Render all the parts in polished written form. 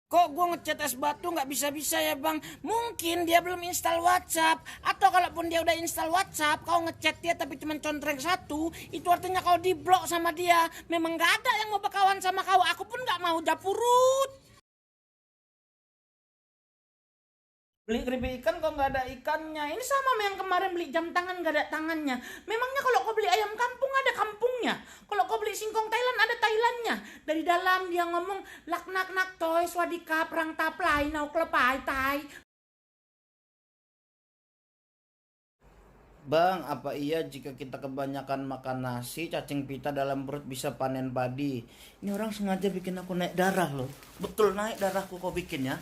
Kok gue ngechat es batu nggak bisa-bisa ya bang? Mungkin dia belum install WhatsApp. Atau kalaupun dia udah install WhatsApp, kau ngechat dia tapi cuma contreng satu, itu artinya kau diblok sama dia. Memang nggak ada yang mau berkawan sama kau. Aku pun nggak mau japurut. Beli keripik ikan kok nggak ada ikannya. Ini sama yang kemarin beli jam tangan nggak ada tangannya. Memangnya kalau kau beli ayam kampung ada kampungnya. Kalau kau beli singkong Thailand ada Thailandnya. Dari dalam dia ngomong lak nak nak toy swadika perang taplai nau klepai tai. Bang, apa iya jika kita kebanyakan makan nasi, cacing pita dalam perut bisa panen padi? Ini orang sengaja bikin aku naik darah loh. Betul naik darahku kau bikin ya.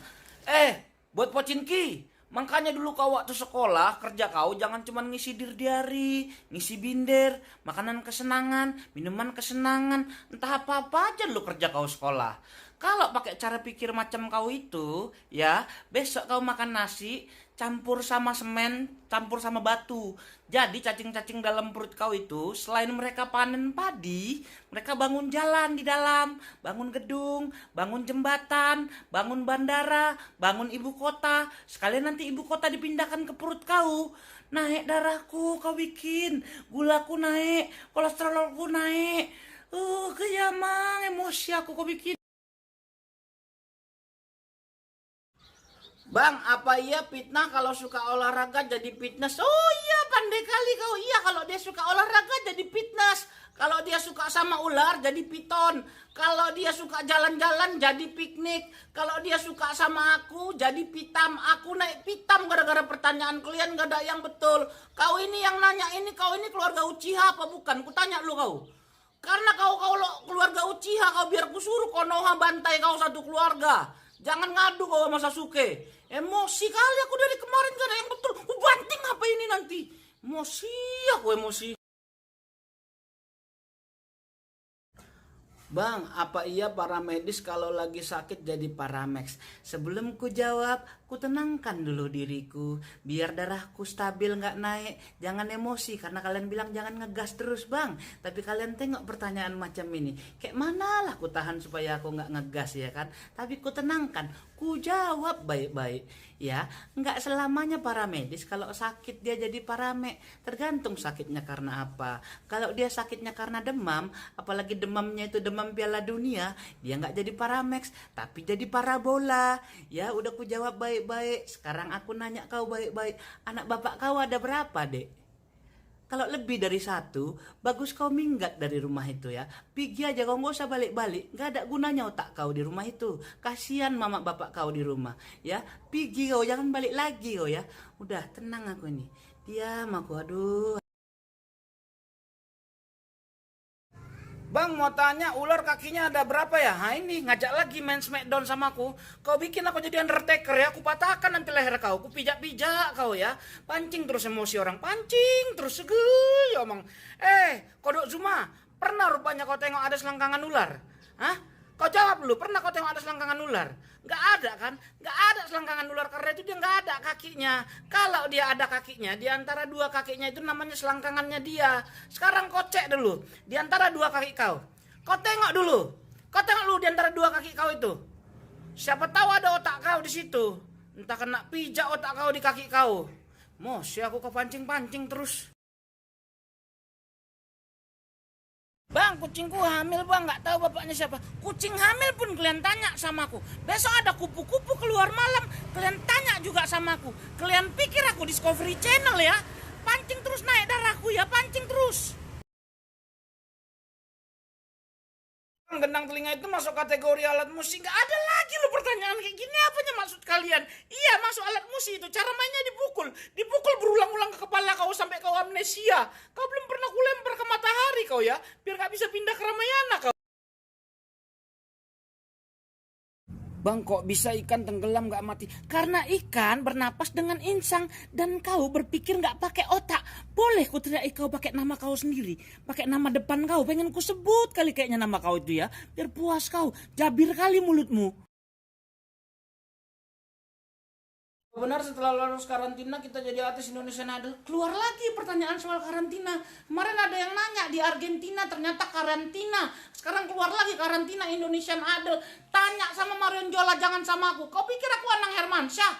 Buat pocinki. Makanya dulu kau waktu sekolah, kerja kau jangan cuma ngisi diary, ngisi binder, makanan kesenangan, minuman kesenangan, entah apa-apa aja lu kerja kau sekolah. Kalau pakai cara pikir macam kau itu, ya, besok kau makan nasi campur sama semen, campur sama batu. Jadi cacing-cacing dalam perut kau itu selain mereka panen padi, mereka bangun jalan di dalam, bangun gedung, bangun jembatan, bangun bandara, bangun ibu kota. Sekalian nanti ibu kota dipindahkan ke perut kau. Naik darahku kau bikin, gulaku naik, kolesterolku naik. Kejamang emosi aku kau bikin. Bang, apa iya fitnah kalau suka olahraga jadi fitness? Oh iya, pandai kali kau. Iya, kalau dia suka olahraga jadi fitness. Kalau dia suka sama ular jadi piton. Kalau dia suka jalan-jalan jadi piknik. Kalau dia suka sama aku jadi pitam. Aku naik pitam gara-gara pertanyaan kalian gak ada yang betul. Kau ini yang nanya ini, kau ini keluarga Uchiha apa bukan? Kutanya lu kau. Karena kau keluarga Uchiha, kau biar kusuruh Konoha bantai kau satu keluarga. Jangan ngadu kau sama Sasuke. Emosi kali aku dari kemarin gak ada yang betul. Banting apa ini nanti? Emosi aku emosi. Bang, apa iya para medis kalau lagi sakit jadi paramex? Sebelum ku jawab, ku tenangkan dulu diriku. Biar darahku stabil nggak naik. Jangan emosi, karena kalian bilang jangan ngegas terus bang. Tapi kalian tengok pertanyaan macam ini. Kayak mana lah ku tahan supaya aku nggak ngegas ya kan? Tapi ku tenangkan, ku jawab baik-baik. Ya, nggak selamanya para medis kalau sakit dia jadi paramek. Tergantung sakitnya karena apa. Kalau dia sakitnya karena demam, apalagi demamnya itu demam Piala Dunia, dia nggak jadi paramex, tapi jadi parabola. Ya, udah ku jawab baik-baik. Sekarang aku nanya kau baik-baik. Anak bapak kau ada berapa, Dek? Kalau lebih dari satu, bagus kau minggat dari rumah itu ya. Pergi aja kau, nggak usah balik-balik. Nggak ada gunanya otak kau di rumah itu. Kasihan mama bapak kau di rumah. Ya, pergi kau, jangan balik lagi kau ya. Udah tenang aku ini. Diam aku, aduh. Bang, mau tanya ular kakinya ada berapa ya? Nah ini ngajak lagi main smackdown sama aku. Kau bikin aku jadi Undertaker ya. Aku patahkan nanti leher kau. Aku pijak-pijak kau ya. Pancing terus emosi orang. Pancing terus segel ya omong. Kodok Zuma. Pernah rupanya kau tengok ada selangkangan ular? Hah? Kau jawab dulu, pernah kau tengok ada selangkangan ular? Nggak ada kan? Nggak ada selangkangan ular karena itu dia nggak ada kakinya. Kalau dia ada kakinya, di antara dua kakinya itu namanya selangkangannya dia. Sekarang kau cek dulu, di antara dua kaki kau. Kau tengok dulu. Kau tengok dulu di antara dua kaki kau itu. Siapa tahu ada otak kau di situ. Entah kena pijak otak kau di kaki kau. Mos, ya aku kau pancing-pancing terus. Bang, kucingku hamil bang, nggak tahu bapaknya siapa. Kucing hamil pun kalian tanya sama aku. Besok ada kupu-kupu keluar malam, kalian tanya juga sama aku. Kalian pikir aku Discovery Channel ya? Pancing terus naik darahku ya, pancing terus. Gendang telinga itu masuk kategori alat musik. Gak ada lagi lo pertanyaan kayak gini. Apanya maksud kalian? Iya, masuk alat musik itu. Cara mainnya dipukul. Dipukul berulang-ulang ke kepala kau sampai kau amnesia. Kau belum pernah kulempar ke matahari kau ya. Biar gak bisa pindah ke Ramayana kau. Bang, kok bisa ikan tenggelam gak mati? Karena ikan bernapas dengan insang. Dan kau berpikir gak pakai otak. Boleh ku teriak kau pakai nama kau sendiri. Pakai nama depan kau. Pengen ku sebut kali kayaknya nama kau itu ya. Biar puas kau. Jabir kali mulutmu. Benar, setelah lulus karantina kita jadi artis Indonesian Idol. Keluar lagi pertanyaan soal karantina. Kemarin ada yang nanya di Argentina ternyata karantina. Sekarang keluar lagi karantina Indonesian Idol. Tanya sama Marion Jola, jangan sama aku. Kau pikir aku Anang Hermansyah?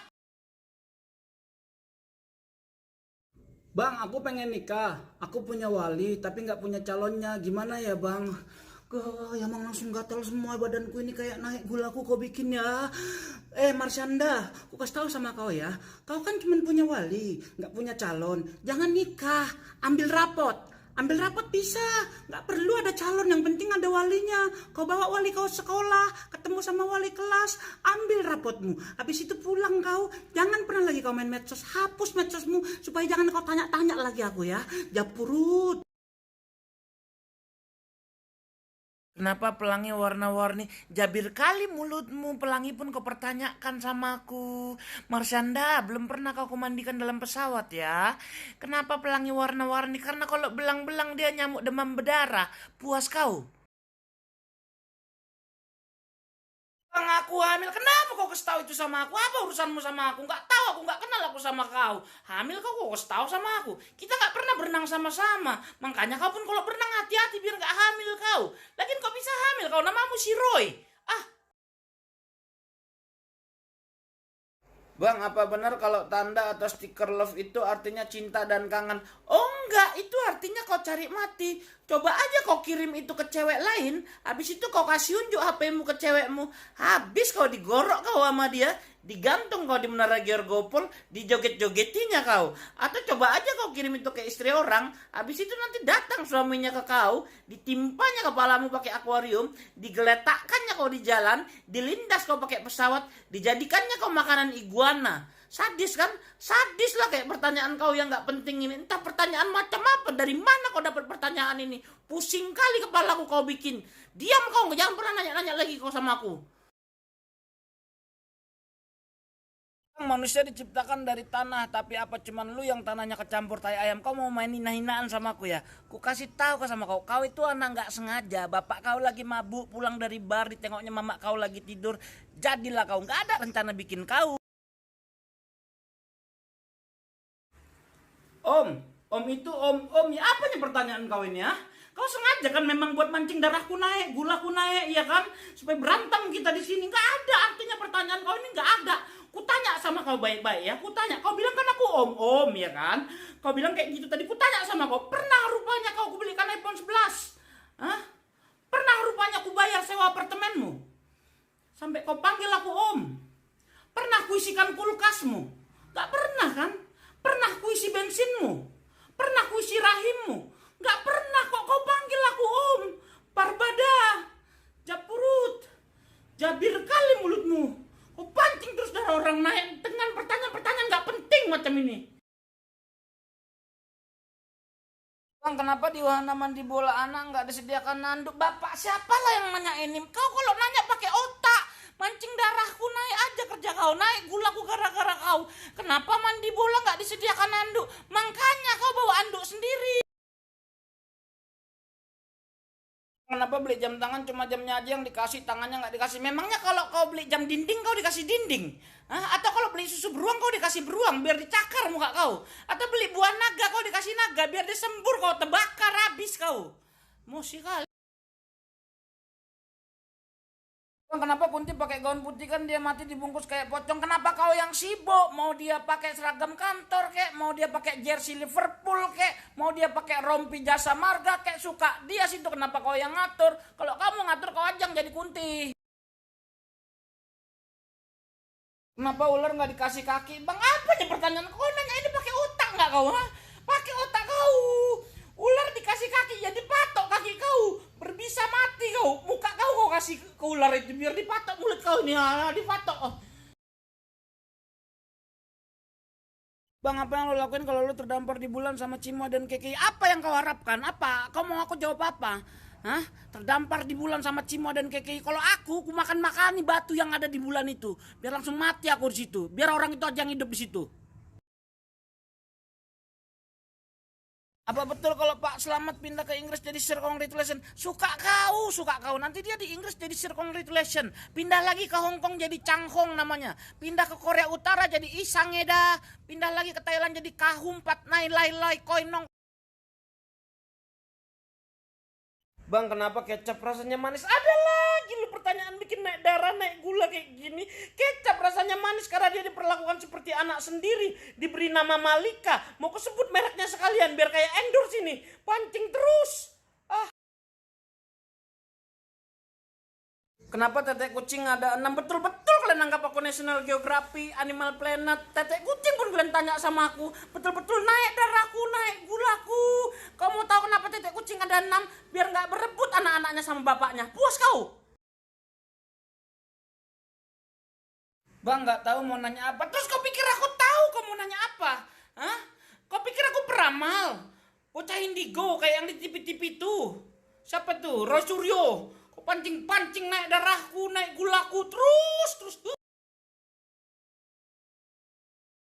Bang, aku pengen nikah. Aku punya wali, tapi nggak punya calonnya. Gimana ya, Bang? Ya emang langsung gatal semua badanku ini kayak naik gulaku kau bikin ya. Marsyanda, aku kasih tahu sama kau ya. Kau kan cuma punya wali, nggak punya calon. Jangan nikah, ambil rapot. Ambil rapot bisa, nggak perlu ada calon, yang penting ada walinya. Kau bawa wali kau sekolah, ketemu sama wali kelas, ambil rapotmu. Habis itu pulang kau, jangan pernah lagi kau main medsos, hapus medsosmu supaya jangan kau tanya-tanya lagi aku ya. Japurut. Kenapa pelangi warna-warni? Jabir kali mulutmu, pelangi pun kau pertanyakan sama aku. Marsyanda, belum pernah kau mandikan dalam pesawat ya. Kenapa pelangi warna-warni? Karena kalau belang-belang dia nyamuk demam berdarah. Puas kau? Bang, aku hamil. Kenapa kau kasih tahu itu sama aku? Apa urusanmu sama aku? Nggak tahu, aku nggak kenal aku sama kau. Hamil kau kasih tahu sama aku. Kita nggak pernah berenang sama-sama. Makanya kau pun kalau berenang hati-hati biar nggak hamil kau. Lagian kau bisa hamil, kau namamu si Roy. Ah, Bang, apa benar kalau tanda atau stiker love itu artinya cinta dan kangen? Oh enggak, itu artinya kau cari mati. Coba aja kau kirim itu ke cewek lain, habis itu kau kasih unjuk HP-mu ke cewekmu. Habis kau digorok kau sama dia, digantung kau di menara Georgopol, dijoget-jogetinya kau. Atau coba aja kau kirim itu ke istri orang, habis itu nanti datang suaminya ke kau, ditimpanya kepalamu pakai akuarium, digeletakkannya kau di jalan, dilindas kau pakai pesawat, dijadikannya kau makanan iguana. Sadis kan? Sadis lah kayak pertanyaan kau yang nggak penting ini. Entah pertanyaan macam apa, dari mana kau dapat pertanyaan ini? Pusing kali kepalaku kau bikin. Diam kau, jangan pernah nanya-nanya lagi kau sama aku. Manusia diciptakan dari tanah, tapi apa cuman lu yang tanahnya kecampur tai ayam? Kau mau main hina-hinaan sama aku ya? Ku kasih tahu ke sama kau, kau itu anak nggak sengaja. Bapak kau lagi mabuk pulang dari bar, ditengoknya mama kau lagi tidur. Jadilah kau, nggak ada rencana bikin kau. Om itu om ya, apa nih pertanyaan kau ini ya? Kau sengaja kan memang buat mancing darahku naik, gulaku naik, ya kan? Supaya berantem kita di sini. Nggak ada artinya pertanyaan kau ini, nggak ada. Ku tanya sama kau baik-baik ya, ku tanya. Kau bilang kan aku om ya kan? Kau bilang kayak gitu tadi, ku tanya sama kau. Pernah rupanya kau kubelikan iPhone 11? Hah? Pernah rupanya ku bayar sewa apartemenmu? Sampai kau panggil aku om. Pernah ku isikan kulkasmu? Nggak pernah kan? Pernah ku isi bensinmu? Pernah ku isi rahimmu? Gak pernah kok kau panggil aku om. Parbada, Japurut, jabir kali mulutmu. Kau pancing terus darah orang naik dengan pertanyaan-pertanyaan gak penting macam ini. Bang, kenapa di wahana mandi bola anak nggak disediakan nanduk? Bapak siapa lah yang nanya ini? Kau kalau nanya pakai otak. Mancing darahku naik aja kerja kau, naik gulaku gara-gara kau. Kenapa mandi bola nggak disediakan anduk? Makanya kau bawa anduk sendiri. Kenapa beli jam tangan cuma jamnya aja yang dikasih, tangannya nggak dikasih? Memangnya kalau kau beli jam dinding kau dikasih dinding? Hah? Atau kalau beli susu beruang kau dikasih beruang biar dicakar muka kau? Atau beli buah naga kau dikasih naga biar disembur kau, terbakar habis kau? Emosi kali. Bang, kenapa Kunti pakai gaun putih? Kan dia mati dibungkus kayak pocong. Kenapa kau yang sibuk? Mau dia pakai seragam kantor kek, mau dia pakai jersey Liverpool kek, mau dia pakai rompi Jasa Marga kek, suka dia situ. Kenapa kau yang ngatur? Kalau kamu ngatur kau aja yang jadi Kunti. Kenapa ular nggak dikasih kaki? Bang, apa nih pertanyaan? Kau nanya ini pakai otak nggak kau? Ha? Pakai otak kau. Ular dikasih kaki, jadi patok kaki kau. Berbisa mati kau. Muka kau kasih ke ular itu biar dipatok mulut kau ini. Dipatok. Oh. Bang, apa yang lo lakuin kalau lo terdampar di bulan sama Cimo dan Keki? Apa yang kau harapkan? Apa? Kau mau aku jawab apa? Hah? Terdampar di bulan sama Cimo dan Keki. Kalau aku makan-makani batu yang ada di bulan itu. Biar langsung mati aku di situ. Biar orang itu aja yang hidup di situ. Apa betul kalau Pak Slamet pindah ke Inggris jadi Sir Congratulation? Suka kau. Nanti dia di Inggris jadi Sir Congratulation. Pindah lagi ke Hong Kong jadi Chang Hong namanya. Pindah ke Korea Utara jadi Isangeda. Pindah lagi ke Thailand jadi Kahum Pat Nai Lai Lai Koinong. Bang, kenapa kecap rasanya manis? Ada lagi lu pertanyaan bikin naik darah, naik gula kayak gini. Kecap rasanya manis karena dia diperlakukan seperti anak sendiri. Diberi nama Malika. Mau kesebut mereknya sekalian biar kayak endorse ini. Pancing terus. Kenapa tetek kucing ada 6? Betul-betul kalian anggap aku National Geography, Animal Planet. Tetek kucing pun kalian tanya sama aku. Betul-betul naik darahku, naik gulaku. Kau mau tahu kenapa tetek kucing ada 6? Biar nggak berebut anak-anaknya sama bapaknya. Puas kau? Bang, nggak tahu mau nanya apa. Terus kau pikir aku tahu kau mau nanya apa? Hah? Kau pikir aku peramal? Bocah indigo kayak yang di TV-TV tuh. Siapa tuh? Roy Suryo. Kau pancing-pancing naik darahku, naik gulaku terus.